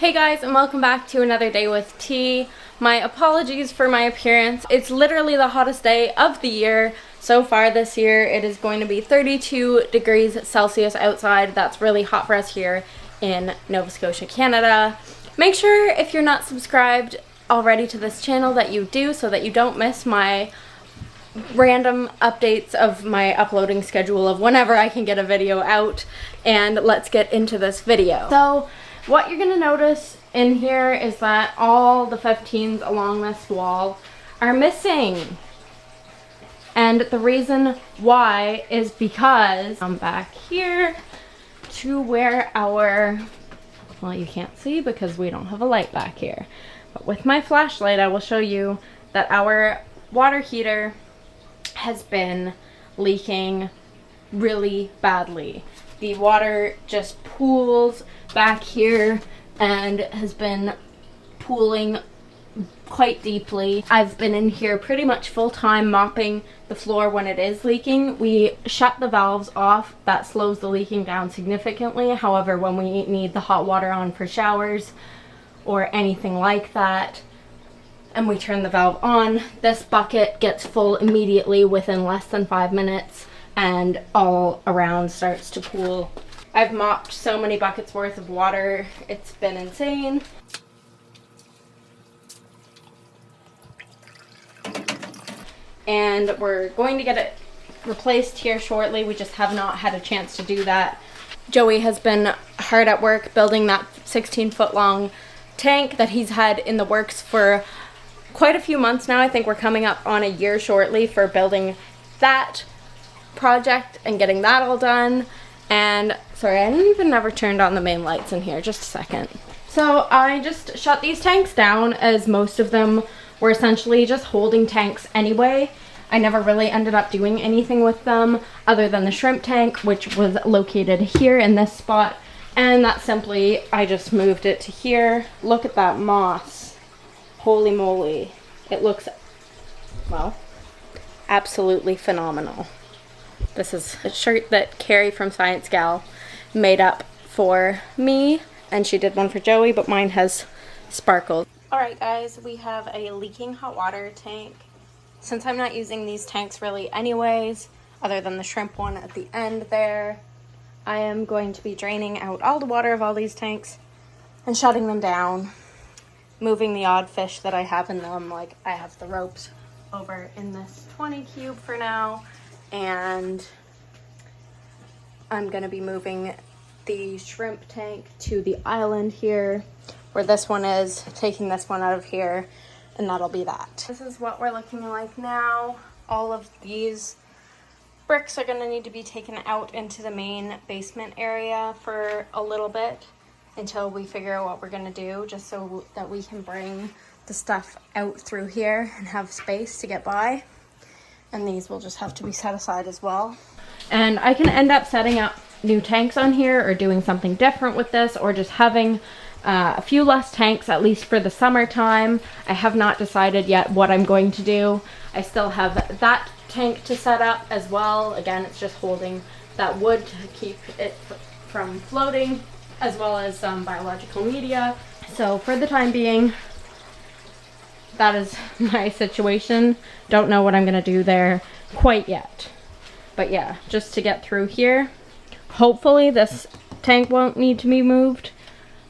Hey guys, and welcome back to another day with tea. My apologies for my appearance. It's literally the hottest day of the year so far this year. It is going to be 32 degrees Celsius outside. That's really hot for us here in Nova Scotia, Canada. Make sure if you're not subscribed already to this channel that you do, so that you don't miss my random updates of my uploading schedule of whenever I can get a video out. And let's get into this video. So what you're gonna notice in here is that all the 15s along this wall are missing. And the reason why is because I'm back here to where our, well, you can't see because we don't have a light back here, but with my flashlight I will show you that our water heater has been leaking really badly. The water just pools back here and has been pooling quite deeply. I've been in here pretty much full time mopping the floor when it is leaking. We shut the valves off. That slows the leaking down significantly. However, when we need the hot water on for showers or anything like that, and we turn the valve on, this bucket gets full immediately within less than 5 minutes, and all around starts to pool. I've mopped so many buckets worth of water. It's been insane. And we're going to get it replaced here shortly. We just have not had a chance to do that. Joey has been hard at work building that 16-foot long tank that he's had in the works for quite a few months now. I think we're coming up on a year shortly for building that project and getting that all done. And sorry, I didn't even never turned on the main lights in here. Just a second. So I just shut these tanks down, as most of them were essentially just holding tanks anyway. I never really ended up doing anything with them other than the shrimp tank, which was located here in this spot. And that simply, I just moved it to here. Look at that moss. Holy moly. It looks, well, absolutely phenomenal. This is a shirt that Carrie from Science Gal made up for me, and she did one for Joey, but mine has sparkled. Alright guys, we have a leaking hot water tank. Since I'm not using these tanks really anyways, other than the shrimp one at the end there, I am going to be draining out all the water of all these tanks and shutting them down, moving the odd fish that I have in them. Like, I have the ropes over in this 20 cube for now, and I'm gonna be moving the shrimp tank to the island here where this one is, taking this one out of here, and that'll be that. This is what we're looking like now. All of these bricks are gonna need to be taken out into the main basement area for a little bit until we figure out what we're gonna do, just so that we can bring the stuff out through here and have space to get by. And these will just have to be set aside as well. And I can end up setting up new tanks on here, or doing something different with this, or just having a few less tanks, at least for the summertime. I have not decided yet what I'm going to do. I still have that tank to set up as well. Again, it's just holding that wood to keep it from floating, as well as some biological media. So for the time being, that is my situation. Don't know what I'm gonna do there quite yet. But yeah, just to get through here. Hopefully this tank won't need to be moved.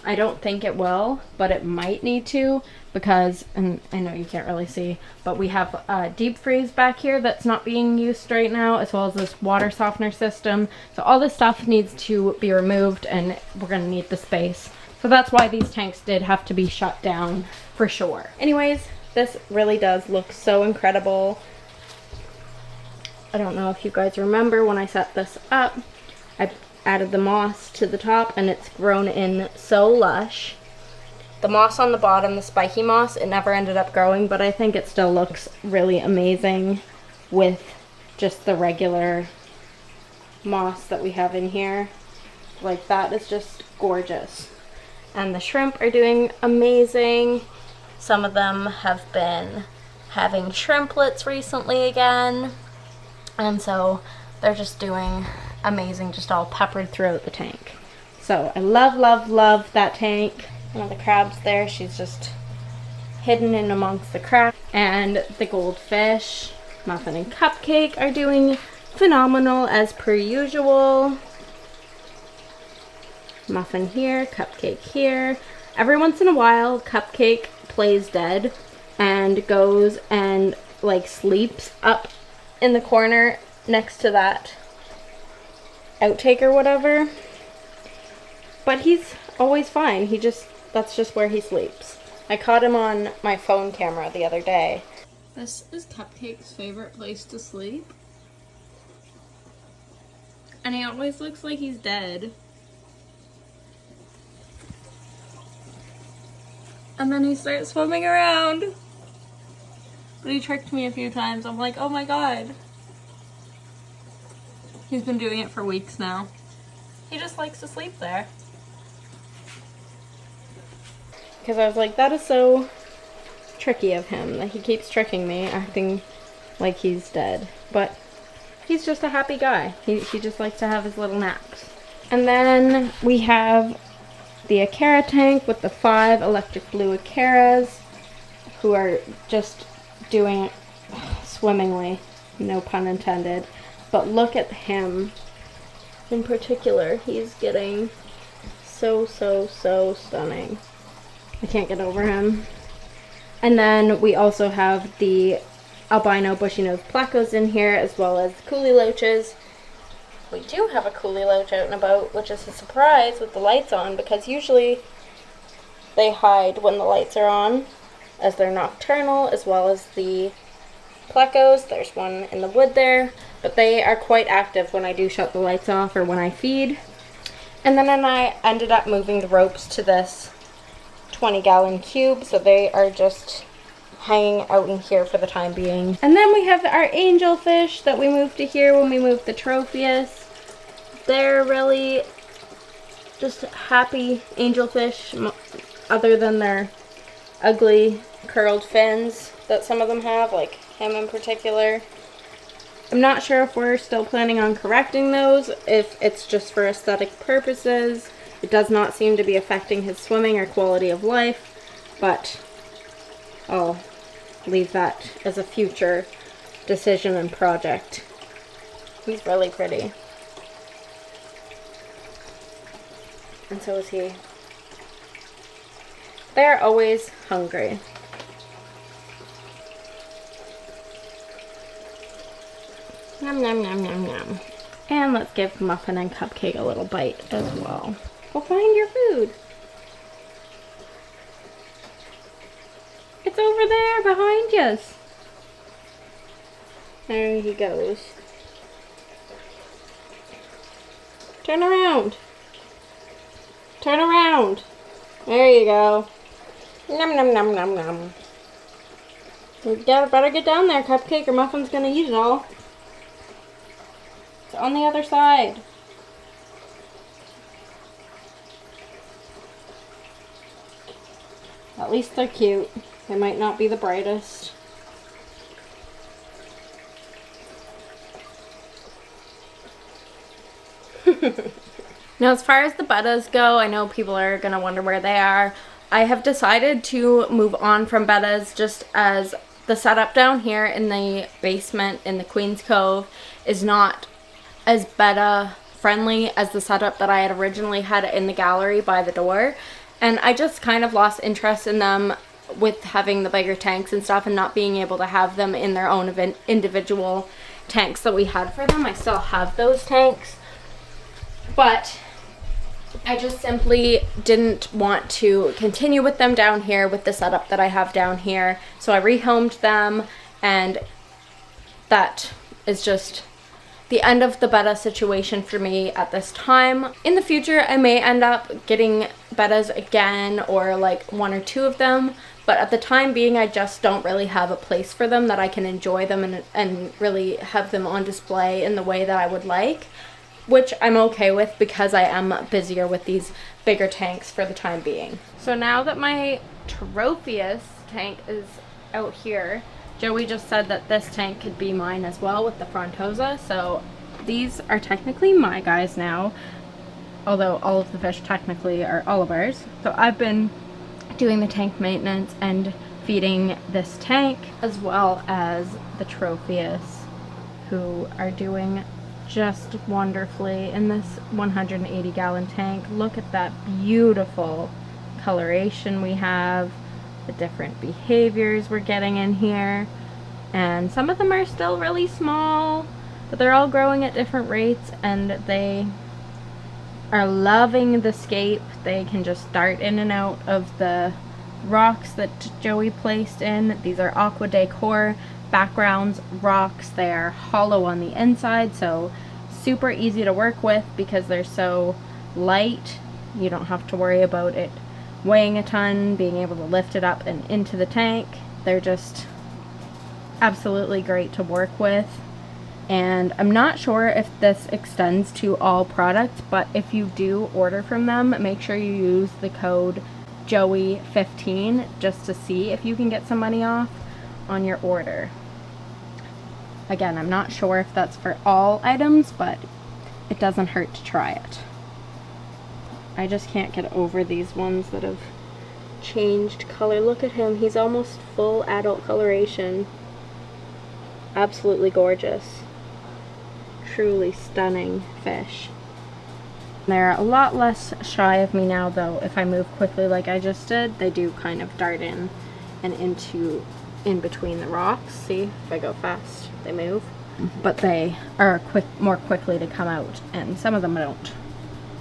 I don't think it will, but it might need to, because, and I know you can't really see, but we have a deep freeze back here that's not being used right now, as well as this water softener system. So all this stuff needs to be removed, and we're gonna need the space. So that's why these tanks did have to be shut down for sure. Anyways, this really does look so incredible. I don't know if you guys remember when I set this up, I added the moss to the top, and it's grown in so lush. The moss on the bottom, the spiky moss, it never ended up growing, but I think it still looks really amazing with just the regular moss that we have in here. Like, that is just gorgeous. And the shrimp are doing amazing. Some of them have been having shrimplets recently again, and so they're just doing amazing, just all peppered throughout the tank. So I love, love, love that tank. One of the crabs there, she's just hidden in amongst the cracks. And the goldfish, Muffin and Cupcake, are doing phenomenal as per usual. Muffin here, Cupcake here. Every once in a while, Cupcake plays dead and goes and like sleeps up in the corner next to that outtake or whatever. But he's always fine. That's just where he sleeps. I caught him on my phone camera the other day. This is Cupcake's favorite place to sleep. And he always looks like he's dead. And then he starts swimming around. But he tricked me a few times. I'm like, oh my god. He's been doing it for weeks now. He just likes to sleep there. Because I was like, that is so tricky of him that he keeps tricking me, acting like he's dead. But he's just a happy guy. He just likes to have his little naps. And then we have the Aquara tank with the 5 electric blue Aquaras, who are just doing it swimmingly, no pun intended. But look at him in particular. He's getting so stunning. I can't get over him. And then we also have the albino bushy nose placos in here, as well as the coolie loaches. We do have a coolie loach out and about, which is a surprise with the lights on, because usually they hide when the lights are on, as they're nocturnal, as well as the plecos. There's one in the wood there, but they are quite active when I do shut the lights off or when I feed. And then I ended up moving the ropes to this 20-gallon cube, so they are just hanging out in here for the time being. And then we have our angelfish that we moved to here when we moved the Tropheus. They're really just happy angelfish, other than their ugly curled fins that some of them have, like him in particular. I'm not sure if we're still planning on correcting those, if it's just for aesthetic purposes. It does not seem to be affecting his swimming or quality of life, but I'll leave that as a future decision and project. He's really pretty. And so is he. They're always hungry. Nom nom nom nom nom. And let's give Muffin and Cupcake a little bite as well. Go find your food. It's over there behind us. There he goes. Turn around. Turn around. There you go. Nom nom nom nom nom. You better get down there, Cupcake, or Muffin's gonna eat it all. It's on the other side. At least they're cute. They might not be the brightest. Now, as far as the bettas go, I know people are going to wonder where they are. I have decided to move on from bettas, just as the setup down here in the basement in the Queen's Cove is not as betta friendly as the setup that I had originally had in the gallery by the door. And I just kind of lost interest in them with having the bigger tanks and stuff and not being able to have them in their own individual tanks that we had for them. I still have those tanks, but I just simply didn't want to continue with them down here with the setup that I have down here. So I rehomed them, and that is just the end of the betta situation for me at this time. In the future, I may end up getting bettas again, or like 1 or 2 of them, but at the time being, I just don't really have a place for them that I can enjoy them and really have them on display in the way that I would like, which I'm okay with because I am busier with these bigger tanks for the time being. So now that my Tropheus tank is out here, Joey just said that this tank could be mine as well with the Frontosa, so these are technically my guys now. although all of the fish technically are all of ours. So I've been doing the tank maintenance and feeding this tank, as well as the Tropheus, who are doing just wonderfully in this 180-gallon tank. Look at that beautiful coloration we have, the different behaviors we're getting in here, and some of them are still really small, but they're all growing at different rates, and they are loving the scape. They can just dart in and out of the rocks that Joey placed in. These are Aqua Decor backgrounds rocks. They are hollow on the inside, so super easy to work with because they're so light. You don't have to worry about it weighing a ton, being able to lift it up and into the tank. They're just absolutely great to work with. And I'm not sure if this extends to all products, but if you do order from them, make sure you use the code Joey15 just to see if you can get some money off on your order. Again, I'm not sure if that's for all items, but it doesn't hurt to try it. I just can't get over these ones that have changed color. Look at him, he's almost full adult coloration. Absolutely gorgeous. Truly stunning fish. They're a lot less shy of me now though. If I move quickly like I just did, they do kind of dart in and in between the rocks. See, if I go fast, they move. But they are more quickly to come out, and some of them don't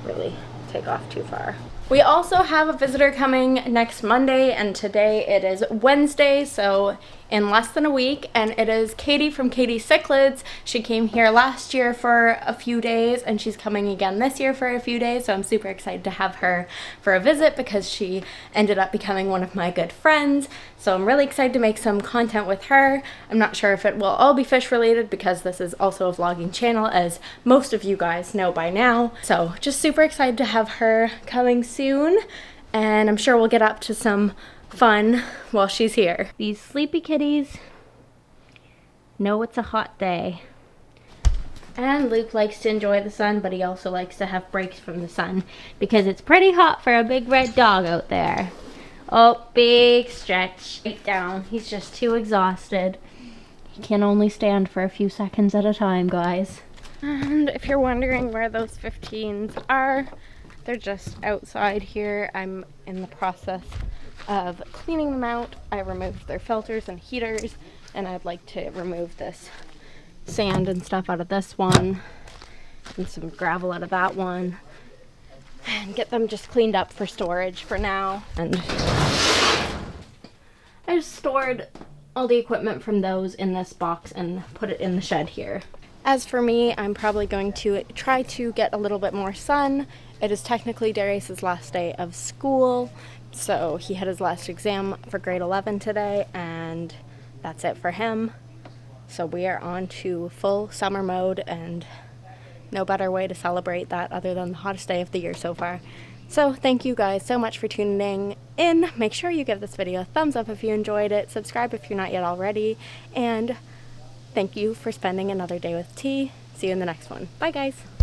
really take off too far. We also have a visitor coming next Monday, and today it is Wednesday, so in less than a week, and it is Katie from Katie's Cichlids. She came here last year for a few days, and she's coming again this year for a few days, so I'm super excited to have her for a visit because she ended up becoming one of my good friends. So I'm really excited to make some content with her. I'm not sure if it will all be fish related because this is also a vlogging channel, as most of you guys know by now. So just super excited to have her coming soon, and I'm sure we'll get up to some fun while she's here. These sleepy kitties know it's a hot day. And Luke likes to enjoy the sun, but he also likes to have breaks from the sun because it's pretty hot for a big red dog out there. Oh, big stretch. Straight down. He's just too exhausted. He can only stand for a few seconds at a time, guys. And if you're wondering where those 15s are, they're just outside here. I'm in the process of cleaning them out. I removed their filters and heaters, and I'd like to remove this sand and stuff out of this one and some gravel out of that one and get them just cleaned up for storage for now. And I just stored all the equipment from those in this box and put it in the shed here. As for me, I'm probably going to try to get a little bit more sun. It is technically Darius's last day of school, so he had his last exam for grade 11 today, and that's it for him. So we are on to full summer mode, and no better way to celebrate that other than the hottest day of the year so far. So thank you guys so much for tuning in. Make sure you give this video a thumbs up if you enjoyed it, subscribe if you're not yet already, and thank you for spending another day with T. See you in the next one. Bye guys.